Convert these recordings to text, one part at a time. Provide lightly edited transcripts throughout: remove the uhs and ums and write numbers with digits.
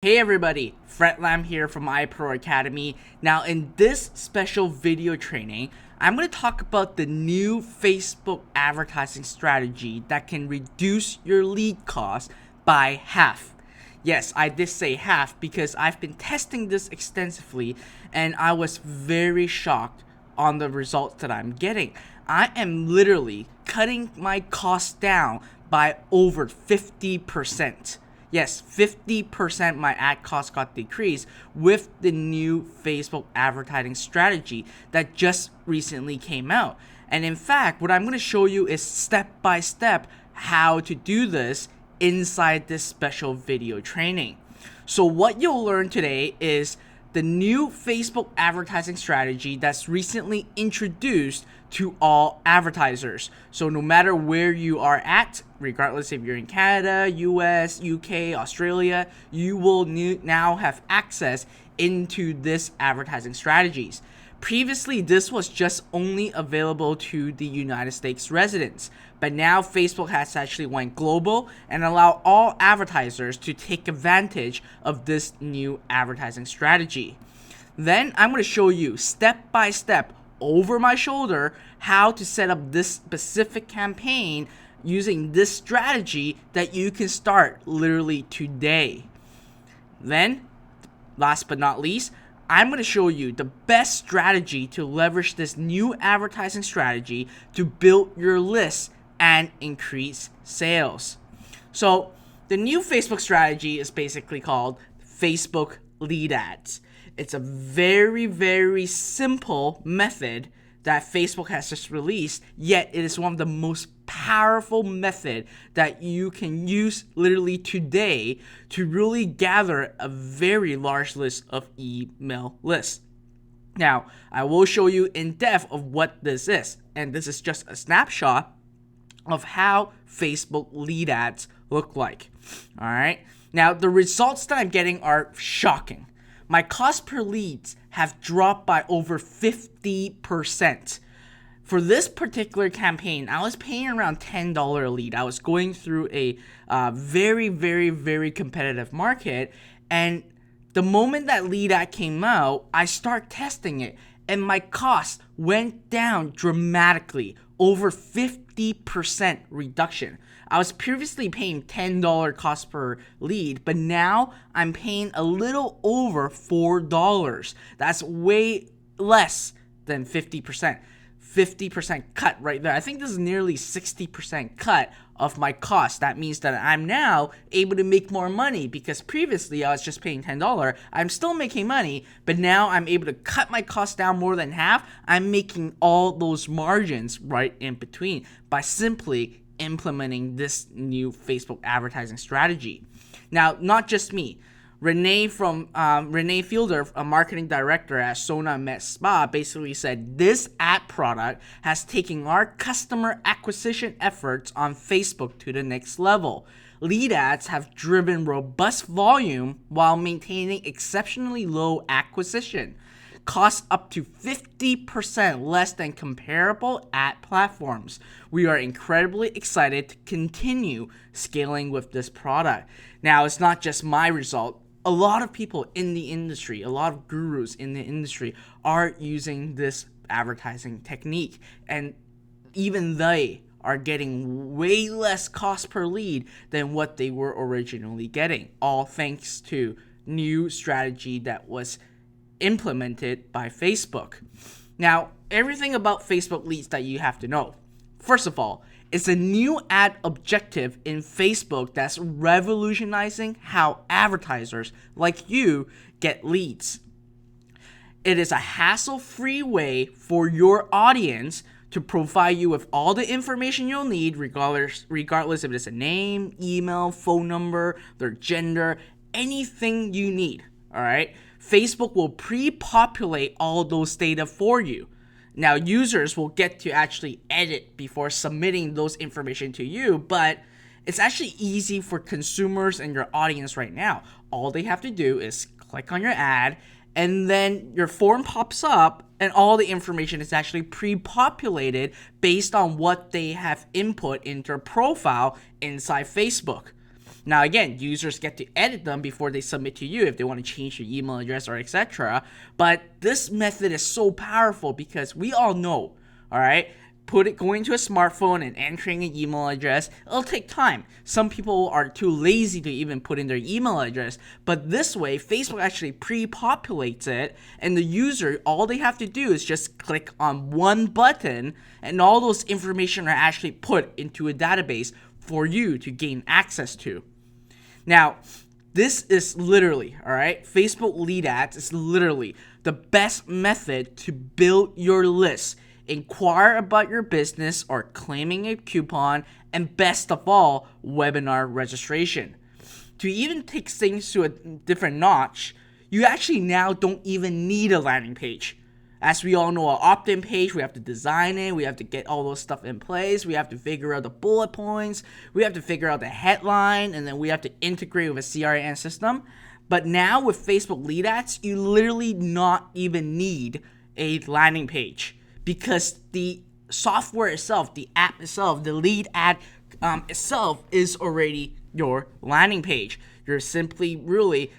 Hey everybody, Fred Lam here from iPro Academy. Now in this special video training, I'm going to talk about the new Facebook advertising strategy that can reduce your lead cost by half. Yes, I did say half because I've been testing this extensively and I was very shocked on the results that I'm getting. I am literally cutting my costs down by over 50%. Yes, 50% my ad cost got decreased with the new Facebook advertising strategy that just recently came out. And in fact, what I'm going to show you is step by step how to do this inside this special video training. So what you'll learn today is the new Facebook advertising strategy that's recently introduced to all advertisers. So no matter where you are at, regardless if you're in Canada, US, UK, Australia, you will now have access into this advertising strategies. Previously, this was just only available to the United States residents, but now Facebook has actually went global and allow all advertisers to take advantage of this new advertising strategy. Then I'm going to show you step by step over my shoulder how to set up this specific campaign using this strategy that you can start literally today. Then, last but not least, I'm going to show you the best strategy to leverage this new advertising strategy to build your list and increase sales. So the new Facebook strategy is basically called Facebook lead ads. It's a very, very simple method that Facebook has just released, yet it is one of the most powerful method that you can use literally today to really gather a very large list of email lists. Now, I will show you in depth of what this is, and this is just a snapshot of how Facebook lead ads look like. All right. Now, the results that I'm getting are shocking. My cost per leads have dropped by over 50%. For this particular campaign, I was paying around $10 a lead. I was going through a very, very, very competitive market. And the moment that lead ad came out, I start testing it. And my cost went down dramatically, over 50% reduction. I was previously paying $10 cost per lead, but now I'm paying a little over $4. That's way less than 50%. 50% cut right there. I think this is nearly 60% cut of my cost. That means that I'm now able to make more money because previously I was just paying $10. I'm still making money, but now I'm able to cut my cost down more than half. I'm making all those margins right in between by simply implementing this new Facebook advertising strategy. Now, not just me. Renee Fielder, a marketing director at Sona Met Spa, basically said this ad product has taken our customer acquisition efforts on Facebook to the next level. Lead ads have driven robust volume while maintaining exceptionally low acquisition. Costs up to 50% less than comparable ad platforms. We are incredibly excited to continue scaling with this product. Now, it's not just my result. A lot of people in the industry, a lot of gurus in the industry are using this advertising technique, and even they are getting way less cost per lead than what they were originally getting, all thanks to new strategy that was implemented by Facebook. Now, everything about Facebook leads that you have to know. First of all, it's a new ad objective in Facebook that's revolutionizing how advertisers like you get leads. It is a hassle-free way for your audience to provide you with all the information you'll need, regardless if it's a name, email, phone number, their gender, anything you need. All right. Facebook will pre-populate all those data for you. Now, users will get to actually edit before submitting those information to you, but it's actually easy for consumers and your audience right now. All they have to do is click on your ad, and then your form pops up, and all the information is actually pre-populated based on what they have input into their profile inside Facebook. Now again, users get to edit them before they submit to you if they want to change your email address or etc. But this method is so powerful because we all know, all right, going to a smartphone and entering an email address, it'll take time. Some people are too lazy to even put in their email address, but this way, Facebook actually pre-populates it, and the user, all they have to do is just click on one button, and all those information are actually put into a database for you to gain access to. Now, this is literally, all right, Facebook lead ads is literally the best method to build your list, inquire about your business or claiming a coupon, and best of all, webinar registration. To even take things to a different notch, you actually now don't even need a landing page. As we all know, an opt-in page, we have to design it, we have to get all those stuff in place, we have to figure out the bullet points, we have to figure out the headline, and then we have to integrate with a CRM system. But now with Facebook lead ads, you literally not even need a landing page, because the software itself, the app itself, the lead ad itself is already your landing page. You're simply really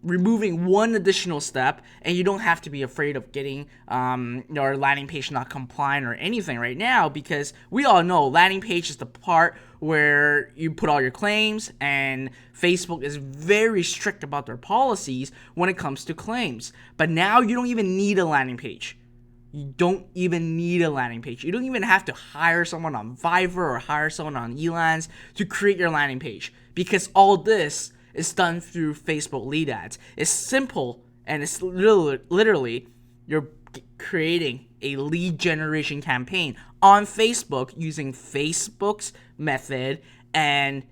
removing one additional step, and you don't have to be afraid of getting your landing page not compliant or anything right now, because we all know landing page is the part where you put all your claims, and Facebook is very strict about their policies when it comes to claims. But now you don't even need a landing page. You don't even need a landing page. You don't even have to hire someone on Fiverr or hire someone on Elance to create your landing page, because all this is done through Facebook lead ads. It's simple, and it's literally you're creating a lead generation campaign on Facebook using Facebook's method and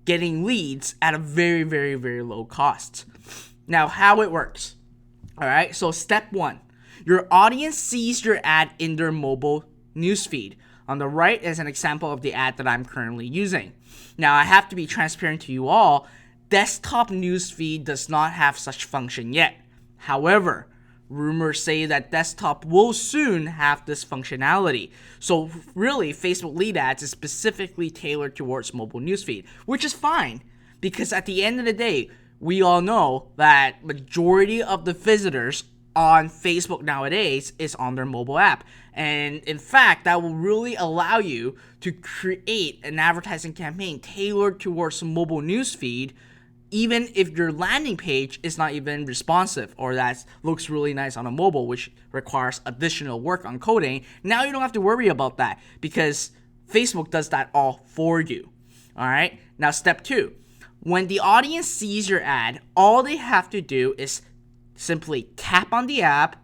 getting leads at a very, very, very low cost. Now, how it works. All right, so step one. Your audience sees your ad in their mobile newsfeed. On the right is an example of the ad that I'm currently using. Now, I have to be transparent to you all. Desktop newsfeed does not have such function yet. However, rumors say that desktop will soon have this functionality. So really, Facebook lead ads is specifically tailored towards mobile newsfeed, which is fine, because at the end of the day, we all know that majority of the visitors on Facebook nowadays is on their mobile app. And in fact, that will really allow you to create an advertising campaign tailored towards mobile newsfeed, even if your landing page is not even responsive or that looks really nice on a mobile, which requires additional work on coding. Now you don't have to worry about that, because Facebook does that all for you. All right. Now, step two, when the audience sees your ad, all they have to do is simply tap on the ad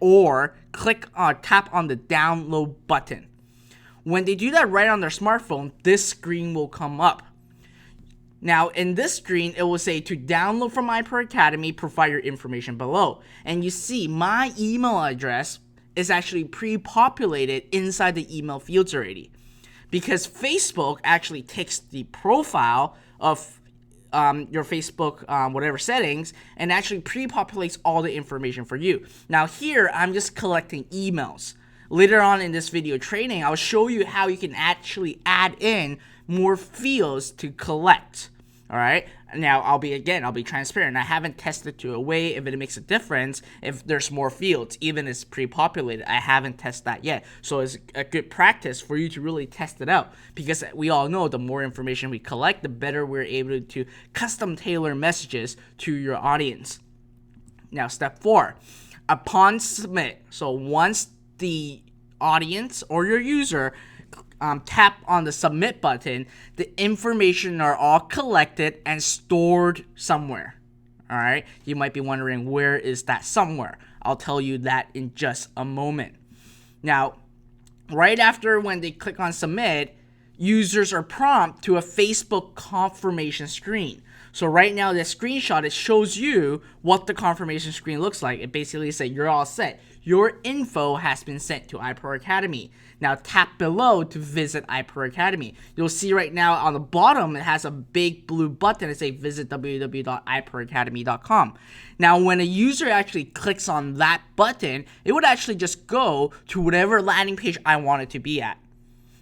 or tap on the download button. When they do that right on their smartphone, this screen will come up. Now, in this screen, it will say to download from iPro Academy, provide your information below. And you see my email address is actually pre-populated inside the email fields already, because Facebook actually takes the profile of your Facebook whatever settings and actually pre-populates all the information for you. Now here, I'm just collecting emails. Later on in this video training, I'll show you how you can actually add in more fields to collect. All right. Now I'll be transparent. I haven't tested to a way if it makes a difference if there's more fields, even if it's pre-populated. I haven't tested that yet. So it's a good practice for you to really test it out, because we all know the more information we collect, the better we're able to custom tailor messages to your audience. Now, step four, upon submit. So once the audience or your user tap on the submit button, the information are all collected and stored somewhere. All right. You might be wondering, where is that somewhere? I'll tell you that in just a moment. Now, right after when they click on submit, users are prompted to a Facebook confirmation screen. So right now, the screenshot, it shows you what the confirmation screen looks like. It basically says you're all set. Your info has been sent to iPro Academy. Now tap below to visit iPro Academy. You'll see right now on the bottom, it has a big blue button that says visit www.iproacademy.com. Now when a user actually clicks on that button, it would actually just go to whatever landing page I want it to be at.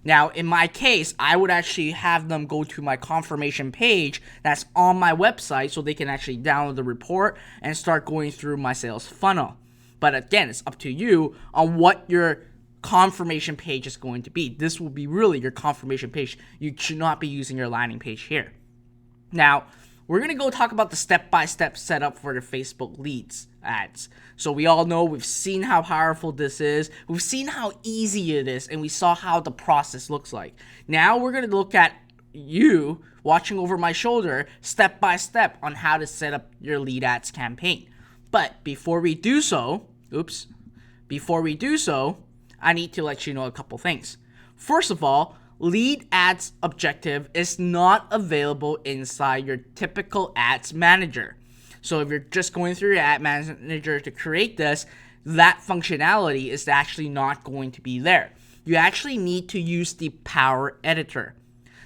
Now, in my case, I would actually have them go to my confirmation page that's on my website so they can actually download the report and start going through my sales funnel. But again, it's up to you on what your confirmation page is going to be. This will be really your confirmation page. You should not be using your landing page here. Now, we're going to go talk about the step-by-step setup for the Facebook leads ads. So we all know, we've seen how powerful this is. We've seen how easy it is, and we saw how the process looks like. Now we're going to look at you watching over my shoulder step-by-step on how to set up your lead ads campaign. But before we do so, I need to let you know a couple things. First of all, lead ads objective is not available inside your typical ads manager. So if you're just going through your ad manager to create this, that functionality is actually not going to be there. You actually need to use the Power Editor.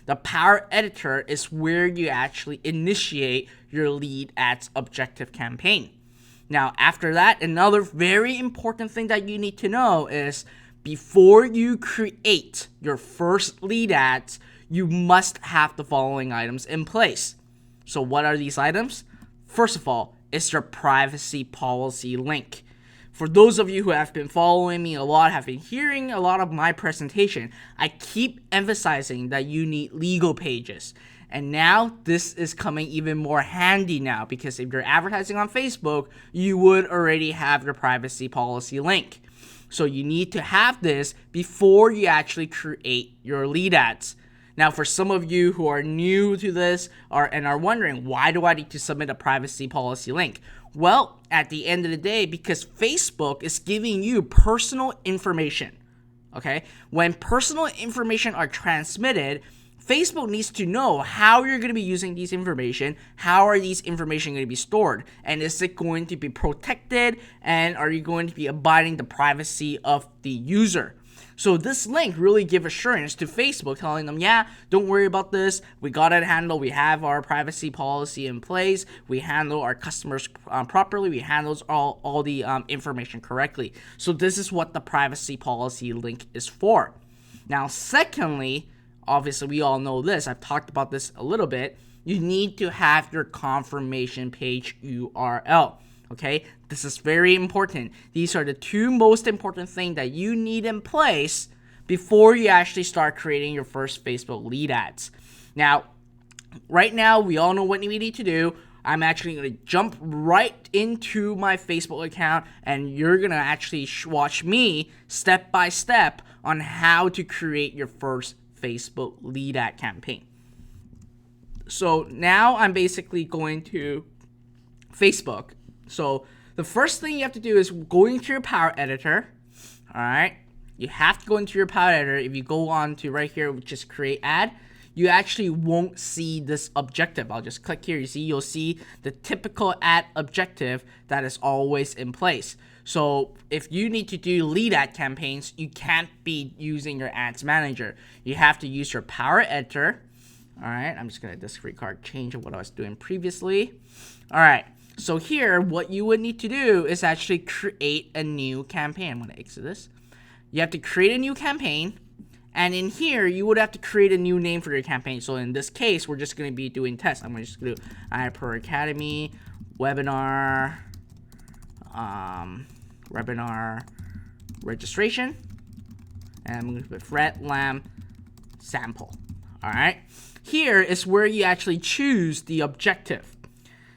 The Power Editor is where you actually initiate your lead ads objective campaign. Now, after that, another very important thing that you need to know is before you create your first lead ads, you must have the following items in place. So what are these items? First of all, it's your privacy policy link. For those of you who have been following me a lot, have been hearing a lot of my presentation, I keep emphasizing that you need legal pages. And now this is coming even more handy now, because if you're advertising on Facebook, you would already have your privacy policy link. So you need to have this before you actually create your lead ads. Now, for some of you who are new to this and are wondering, why do I need to submit a privacy policy link? Well, at the end of the day, because Facebook is giving you personal information, okay? When personal information are transmitted, Facebook needs to know how you're going to be using these information, how are these information going to be stored, and is it going to be protected, and are you going to be abiding the privacy of the user? So this link really give assurance to Facebook, telling them, yeah, don't worry about this, we got it handled, we have our privacy policy in place, we handle our customers properly, we handle all the information correctly. So this is what the privacy policy link is for. Now, secondly, obviously, we all know this. I've talked about this a little bit. You need to have your confirmation page URL. Okay? This is very important. These are the two most important things that you need in place before you actually start creating your first Facebook lead ads. Now, right now, we all know what we need to do. I'm actually going to jump right into my Facebook account, and you're going to actually watch me step by step on how to create your first Facebook lead ad campaign. So now I'm basically going to Facebook. So the first thing you have to do is go into your Power Editor. All right, you have to go into your Power Editor. If you go on to right here, which is create ad, you actually won't see this objective. I'll just click here. You'll see the typical ad objective that is always in place. So if you need to do lead ad campaigns, you can't be using your ads manager. You have to use your Power Editor. All right, I'm just going to disregard change of what I was doing previously. All right, so here, what you would need to do is actually create a new campaign. I'm going to exit this. You have to create a new campaign. And in here, you would have to create a new name for your campaign. So in this case, we're just going to be doing tests. I'm just going to do iPro Academy webinar registration, and I'm going to put Fred Lamb sample. All right, here is where you actually choose the objective.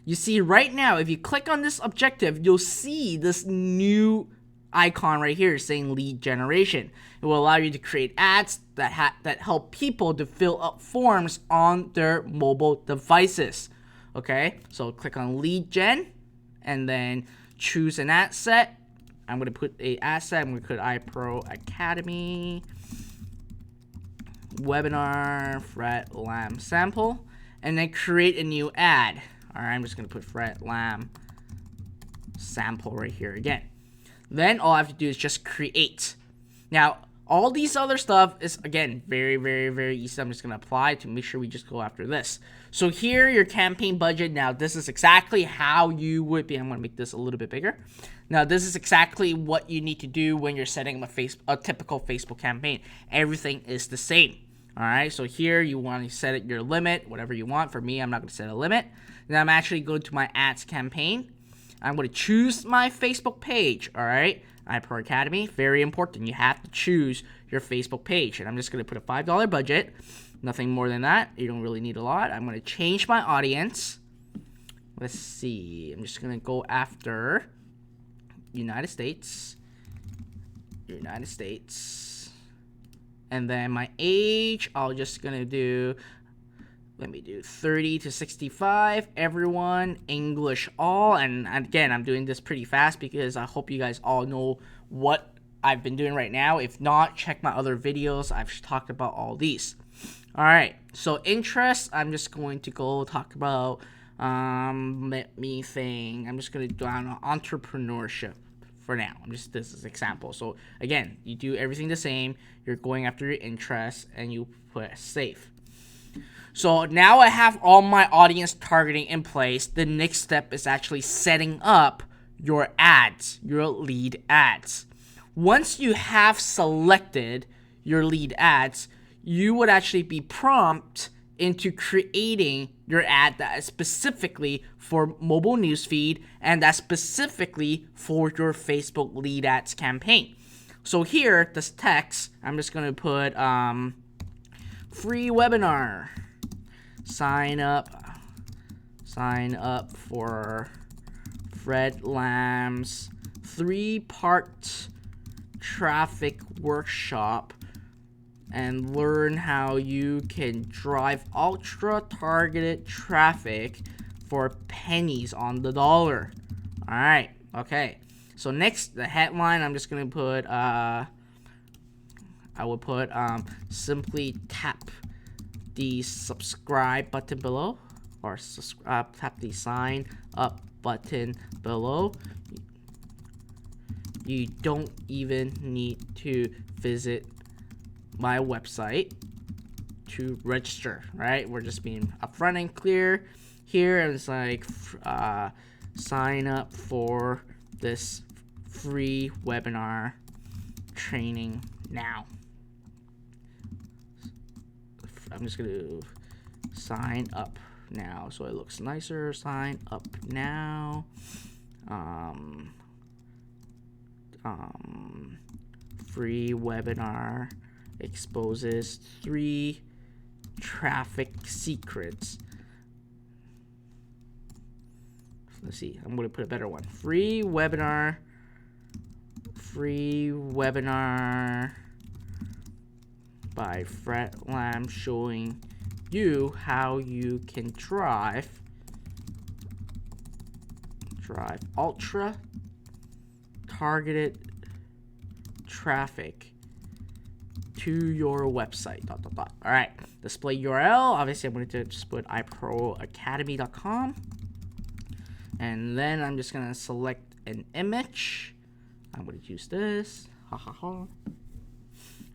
You see right now, if you click on this objective, you'll see this new icon right here saying lead generation. It will allow you to create ads that help people to fill up forms on their mobile devices. Okay, so click on lead gen and then choose an ad set. I'm going to put a ad set. I'm going to put iPro Academy webinar Fred Lamb sample, and then create a new ad. All right, I'm just going to put Fred Lamb sample right here again. Then all I have to do is just create. Now, All these other stuff is, again, very, very, very easy. I'm just going to apply to make sure we just go after this. So here, your campaign budget. Now, this is exactly how you would be. I'm going to make this a little bit bigger. Now, this is exactly what you need to do when you're setting up a typical Facebook campaign. Everything is the same. All right, so here you want to set it your limit, whatever you want. For me, I'm not going to set a limit. Then I'm actually going to my ads campaign. I'm going to choose my Facebook page. All right, iPro Academy, very important. You have to choose your Facebook page. And I'm just going to put a $5 budget. Nothing more than that. You don't really need a lot. I'm going to change my audience. Let's see. I'm just going to go after United States. And then my age, I'll just gonna do, let me do 30 to 65, everyone, English all. And again, I'm doing this pretty fast because I hope you guys all know what I've been doing right now. If not, check my other videos. I've talked about all these. All right, so interest, I'm just going to go talk about, let me think. I'm just gonna do entrepreneurship. For now, this is example. So again, you do everything the same. You're going after your interests and you put save. So now I have all my audience targeting in place. The next step is actually setting up your ads, your lead ads. Once you have selected your lead ads, you would actually be prompted into creating your ad that is specifically for mobile newsfeed and that's specifically for your Facebook lead ads campaign. So here, this text, I'm just going to put free webinar. Sign up for Fred Lamb's 3-part traffic workshop and learn how you can drive ultra targeted traffic for pennies on the dollar. All right, okay. So next, the headline, I'm just gonna put I will put simply tap the subscribe button below, or tap the sign up button below. You don't even need to visit my website to register, right? We're just being upfront and clear here. And it's like sign up for this free webinar training now. I'm just gonna sign up now so it looks nicer. Sign up now. Free webinar exposes 3 traffic secrets. Let's see, I'm going to put a better one. Free webinar by Fred Lamb showing you how you can drive ultra targeted traffic to your website. All right, display URL. Obviously, I'm going to just put iproacademy.com, and then I'm just going to select an image. I'm going to use this. All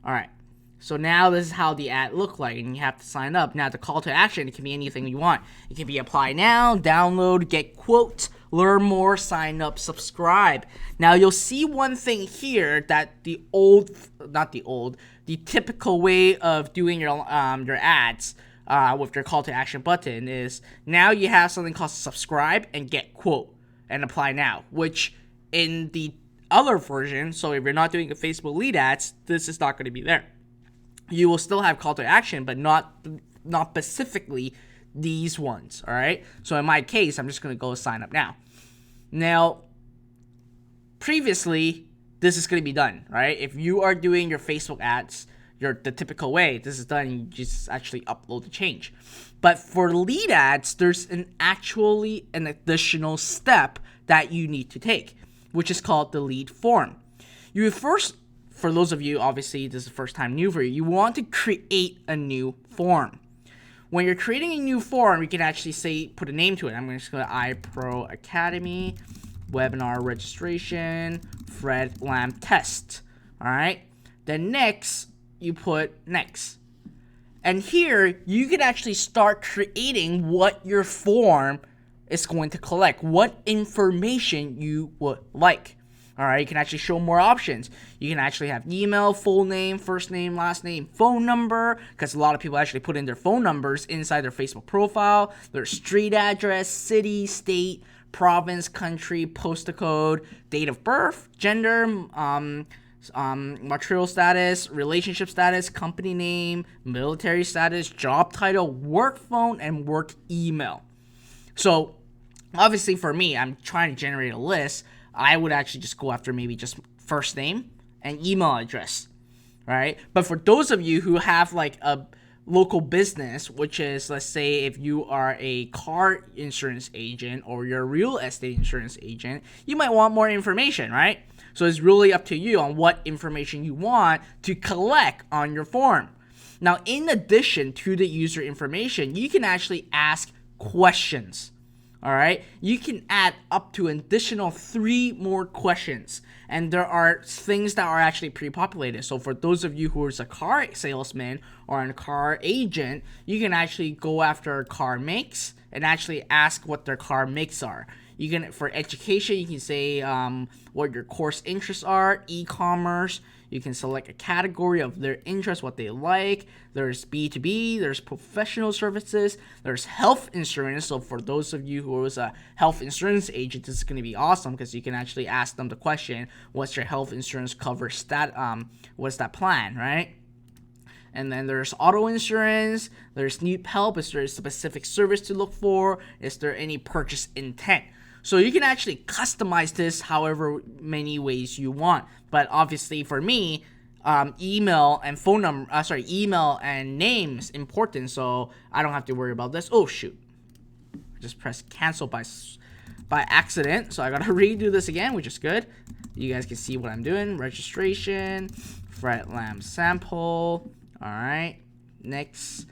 right. So now this is how the ad look like, and you have to sign up. Now the call to action, it can be anything you want. It can be apply now, download, get quote, learn more, sign up, subscribe. Now you'll see one thing here that the typical way of doing your ads with your call to action button is now you have something called subscribe and get quote and apply now, which in the other version, so if you're not doing a Facebook lead ads, this is not going to be there. You will still have call to action, but not specifically these ones, all right? So in my case, I'm just going to go sign up now. Now, previously, this is going to be done, right? If you are doing your Facebook ads the typical way, this is done, you just actually upload the change. But for lead ads, there's an additional step that you need to take, which is called the lead form. You first, for those of you, obviously, this is the first time new for you, you want to create a new form. When you're creating a new form, you can actually put a name to it. I'm just going to iPro Academy, webinar registration, Fred Lamb test. All right. Then next, you put next. And here, you can actually start creating what your form is going to collect, what information you would like. All right, you can actually show more options. You can actually have email, full name, first name, last name, phone number, because a lot of people actually put in their phone numbers inside their Facebook profile, their street address, city, state, province, country, postal code, date of birth, gender, material status, relationship status, company name, military status, job title, work phone, and work email. So obviously for me, I'm trying to generate a list. I would actually just go after maybe just first name and email address, right? But for those of you who have like a local business, which is, let's say, if you are a car insurance agent or you're a real estate insurance agent, you might want more information, right? So it's really up to you on what information you want to collect on your form. Now, in addition to the user information, you can actually ask questions. All right, you can add up to an additional 3 more questions, and there are things that are actually pre-populated. So for those of you who is a car salesman or a car agent, you can actually go after car makes and actually ask what their car makes are. You can, for education, you can say what your course interests are, e-commerce. You can select a category of their interest, what they like. There's B2B, there's professional services, there's health insurance. So for those of you who is a health insurance agent, this is going to be awesome because you can actually ask them the question, what's your health insurance cover what's that plan, right? And then there's auto insurance, there's need help, is there a specific service to look for, is there any purchase intent? So you can actually customize this however many ways you want. But obviously for me, email and phone number, email and names important, so I don't have to worry about this. Oh shoot, I just pressed cancel by accident, so I gotta redo this again, which is good. You guys can see what I'm doing. Registration, Fred Lamb sample. All right, next.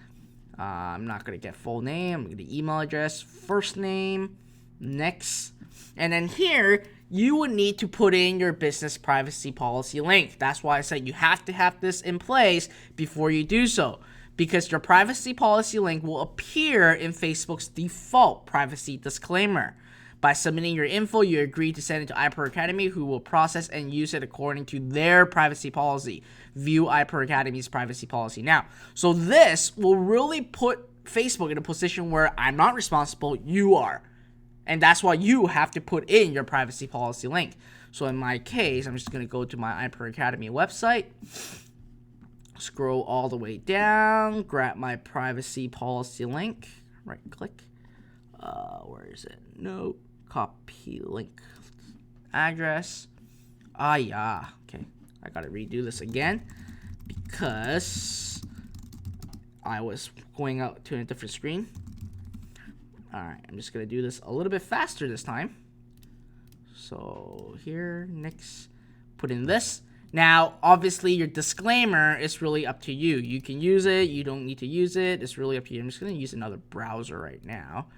I'm not gonna get full name. I'm gonna email address, first name. Next, and then here you would need to put in your business privacy policy link. That's why I said you have to have this in place before you do so, because your privacy policy link will appear in Facebook's default privacy disclaimer. By submitting your info, you agree to send it to iPro Academy, who will process and use it according to their privacy policy. View iPro Academy's privacy policy now. So this will really put Facebook in a position where I'm not responsible, you are. And that's why you have to put in your privacy policy link. So in my case, I'm just going to go to my iPro Academy website, scroll all the way down, grab my privacy policy link, right click. Where is it? No, copy link address. Yeah. Okay, I got to redo this again because I was going out to a different screen. Alright, I'm just going to do this a little bit faster this time. So here, next, put in this. Now, obviously, your disclaimer is really up to you. You can use it, you don't need to use it. It's really up to you. I'm just going to use another browser right now.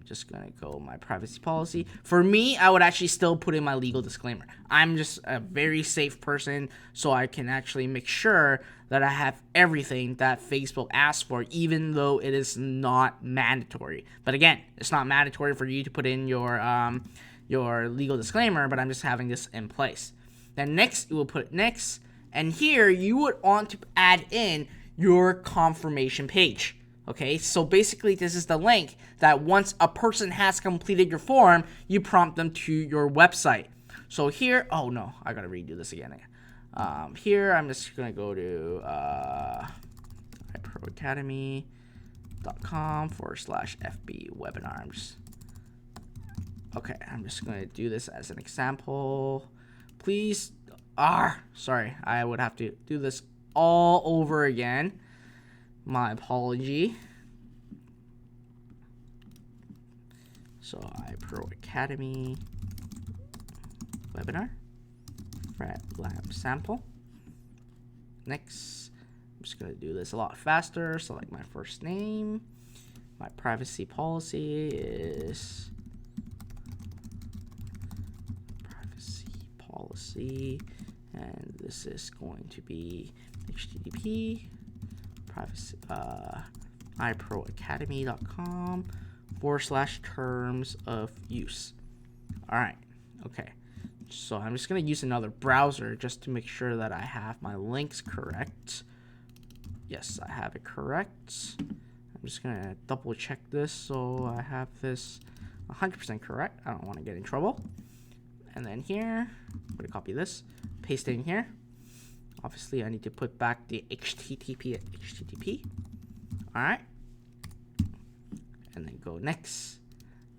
Just going to go my privacy policy. For me, I would actually still put in my legal disclaimer. I'm just a very safe person, so I can actually make sure that I have everything that Facebook asks for, even though it is not mandatory. But again, it's not mandatory for you to put in your legal disclaimer, but I'm just having this in place. Then next, you will put next, and here you would want to add in your confirmation page. Okay, so basically this is the link that once a person has completed your form, you prompt them to your website. So here, oh no, I gotta redo this again. Here, I'm just gonna go to iProAcademy.com/FB webinar. I'm just gonna do this as an example. Please, sorry, I would have to do this all over again. My apology. So iPro Academy webinar, Fred Lamb sample. Next, I'm just gonna do this a lot faster. Select my first name. My privacy policy is And this is going to be http privacy iproacademy.com/terms of use. All right. Okay. So I'm just going to use another browser just to make sure that I have my links correct. Yes, I have it correct. I'm just going to double check this so I have this 100% correct. I don't want to get in trouble. And then here, I'm going to copy this, paste it in here. Obviously, I need to put back the HTTP at HTTP. All right. And then go next.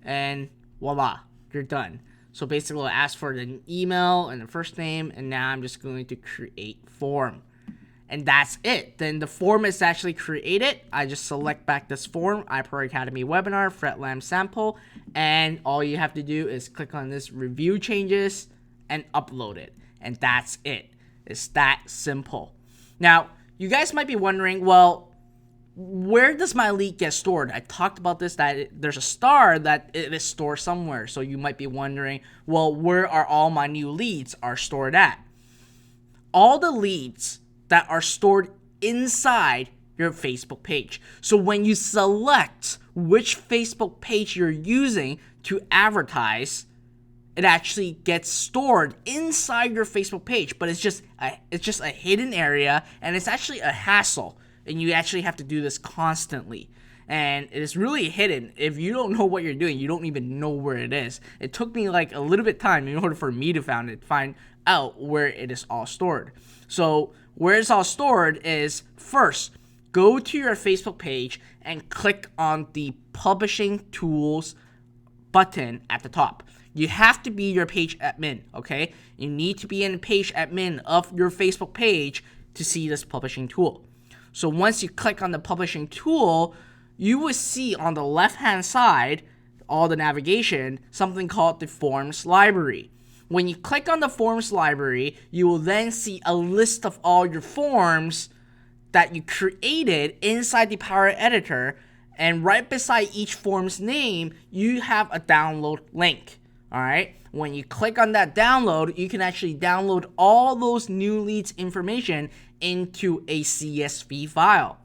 And voila, you're done. So basically, I asked for the email and the first name, and now I'm just going to create form. And that's it. Then the form is actually created. I just select back this form, iPro Academy webinar, FretLam sample, and all you have to do is click on this review changes and upload it. And that's it. It's that simple. Now, you guys might be wondering, well, where does my lead get stored? I talked about this, that there's a star that it is stored somewhere. So you might be wondering, well, where are all my new leads are stored at? All the leads that are stored inside your Facebook page. So when you select which Facebook page you're using to advertise, it actually gets stored inside your Facebook page, but it's just a hidden area, and it's actually a hassle, and you actually have to do this constantly. And it is really hidden. If you don't know what you're doing, you don't even know where it is. It took me like a little bit of time in order for me to find out where it is all stored. So where it's all stored is, first, go to your Facebook page and click on the Publishing Tools button at the top. You have to be your page admin, okay? You need to be in the page admin of your Facebook page to see this publishing tool. So once you click on the publishing tool, you will see on the left-hand side, all the navigation, something called the Forms Library. When you click on the Forms Library, you will then see a list of all your forms that you created inside the Power Editor, and right beside each form's name, you have a download link. All right. When you click on that download, you can actually download all those new leads information into a CSV file.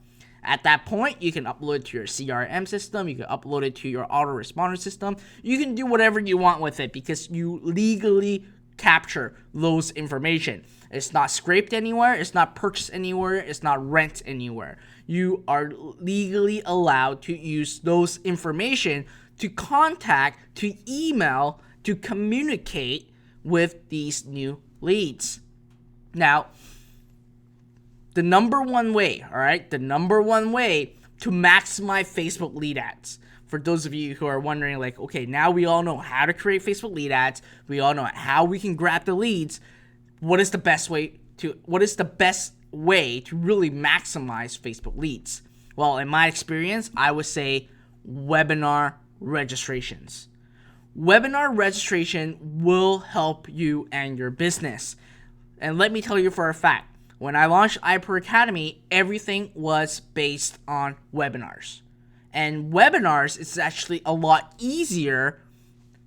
At that point, you can upload it to your CRM system. You can upload it to your autoresponder system. You can do whatever you want with it because you legally capture those information. It's not scraped anywhere. It's not purchased anywhere. It's not rent anywhere. You are legally allowed to use those information to contact, to email, to communicate with these new leads. Now, the number one way to maximize Facebook lead ads. For those of you who are wondering, like, okay, now we all know how to create Facebook lead ads. We all know how we can grab the leads. What is the best way to really maximize Facebook leads? Well, in my experience, I would say webinar registrations. Webinar registration will help you and your business. And let me tell you for a fact, when I launched iPro Academy, everything was based on webinars. And webinars is actually a lot easier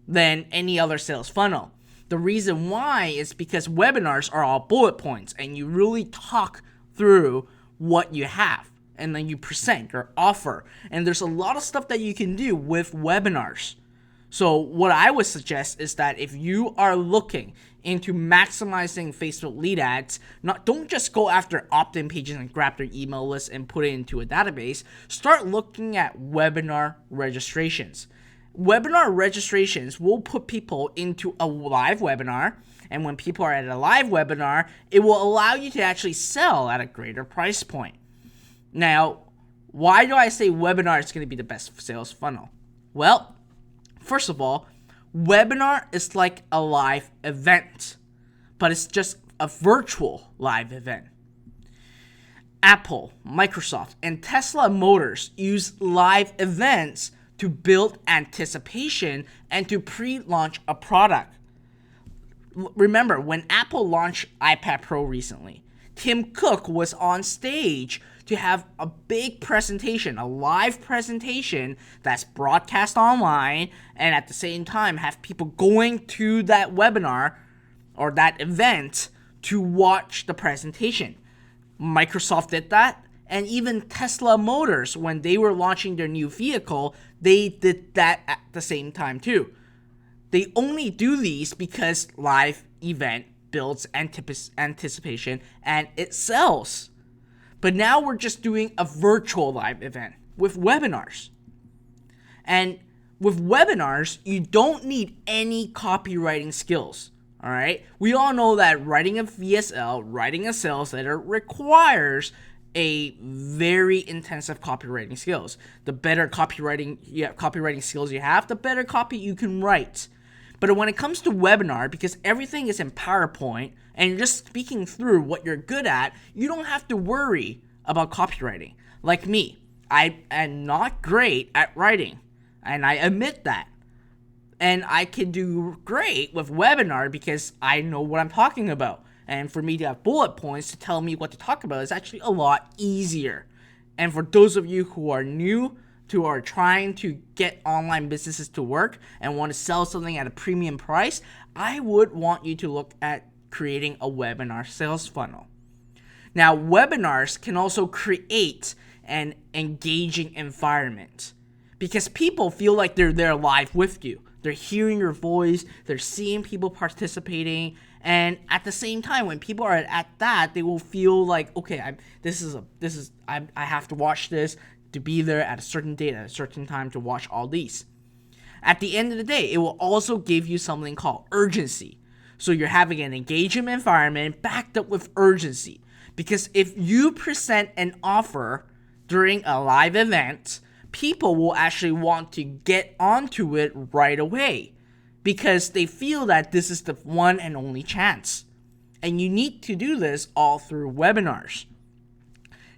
than any other sales funnel. The reason why is because webinars are all bullet points and you really talk through what you have and then you present your offer. And there's a lot of stuff that you can do with webinars. So what I would suggest is that if you are looking into maximizing Facebook lead ads, don't just go after opt-in pages and grab their email list and put it into a database. Start looking at webinar registrations. Webinar registrations will put people into a live webinar, and when people are at a live webinar, it will allow you to actually sell at a greater price point. Now, why do I say webinar is going to be the best sales funnel? Well, first of all, webinar is like a live event, but it's just a virtual live event. Apple, Microsoft, and Tesla Motors use live events to build anticipation and to pre-launch a product. Remember, when Apple launched iPad Pro recently, Tim Cook was on stage to have a big presentation, a live presentation that's broadcast online, and at the same time have people going to that webinar or that event to watch the presentation. Microsoft did that, and even Tesla Motors, when they were launching their new vehicle, they did that at the same time too. They only do these because live event builds anticipation and it sells. But now we're just doing a virtual live event with webinars. And with webinars, you don't need any copywriting skills. All right. We all know that writing a VSL, writing a sales letter requires a very intensive copywriting skills. The better copywriting skills you have, the better copy you can write. But when it comes to webinar, because everything is in PowerPoint and you're just speaking through what you're good at, you don't have to worry about copywriting. Like me, I am not great at writing, and I admit that. And I can do great with webinar because I know what I'm talking about. And for me to have bullet points to tell me what to talk about is actually a lot easier. And for those of you who are new to or trying to get online businesses to work and want to sell something at a premium price, I would want you to look at creating a webinar sales funnel. Now, webinars can also create an engaging environment because people feel like they're there live with you. They're hearing your voice, they're seeing people participating, and at the same time, when people are at that, they will feel like, okay, I have to watch this, to be there at a certain date, at a certain time to watch all these. At the end of the day, it will also give you something called urgency. So you're having an engagement environment backed up with urgency. Because if you present an offer during a live event, people will actually want to get onto it right away because they feel that this is the one and only chance. And you need to do this all through webinars.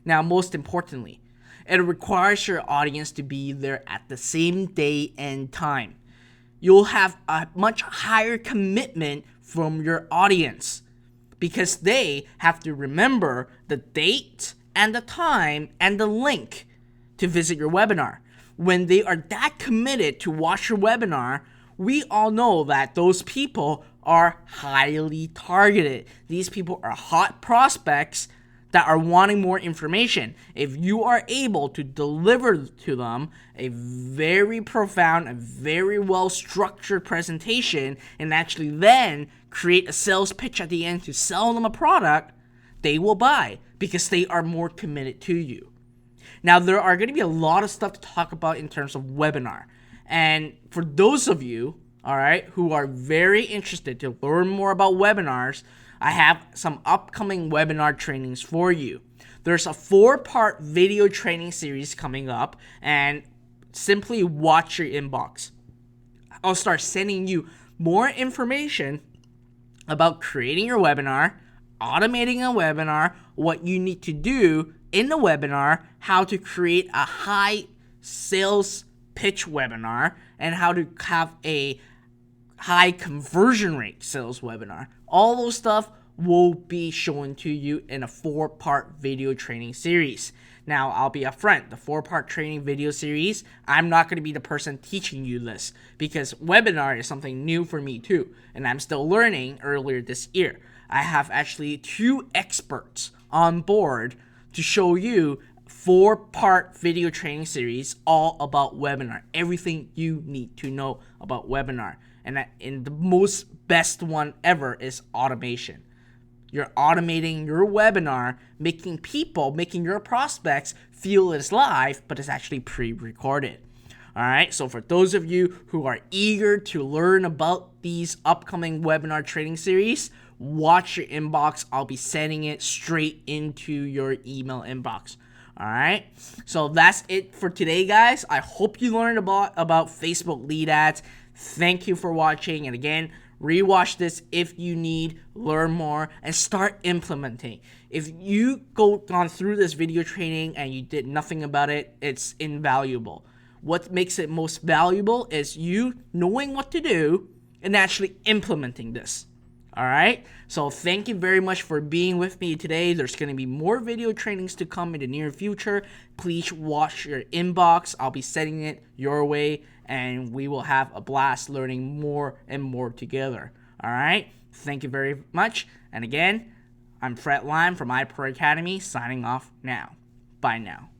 Now, most importantly, it requires your audience to be there at the same day and time. You'll have a much higher commitment from your audience because they have to remember the date and the time and the link to visit your webinar. When they are that committed to watch your webinar, we all know that those people are highly targeted. These people are hot prospects that are wanting more information. If you are able to deliver to them a very profound, a very well-structured presentation and actually then create a sales pitch at the end to sell them a product, they will buy because they are more committed to you. Now, there are going to be a lot of stuff to talk about in terms of webinar. And for those of you, all right, who are very interested to learn more about webinars, I have some upcoming webinar trainings for you. There's a 4-part video training series coming up, and simply watch your inbox. I'll start sending you more information about creating your webinar, automating a webinar, what you need to do in the webinar, how to create a high sales pitch webinar, and how to have a high conversion rate sales webinar. All those stuff will be shown to you in a 4-part video training series. Now, I'll be upfront. The 4-part training video series, I'm not going to be the person teaching you this because webinar is something new for me too, and I'm still learning earlier this year. I have actually 2 experts on board to show you 4-part video training series all about webinar. Everything you need to know about webinar. And the most best one ever is automation. You're automating your webinar, making your prospects feel it's live, but it's actually pre-recorded. All right, so for those of you who are eager to learn about these upcoming webinar training series, watch your inbox. I'll be sending it straight into your email inbox. All right, so that's it for today, guys. I hope you learned about Facebook lead ads. Thank you for watching, and again, rewatch this if you need, learn more, and start implementing. If you gone through this video training and you did nothing about it, it's invaluable. What makes it most valuable is you knowing what to do and actually implementing this. All right, so thank you very much for being with me today. There's going to be more video trainings to come in the near future. Please watch your inbox. I'll be sending it your way, and we will have a blast learning more and more together. All right, thank you very much. And again, I'm Fred Lime from iPro Academy, signing off now. Bye now.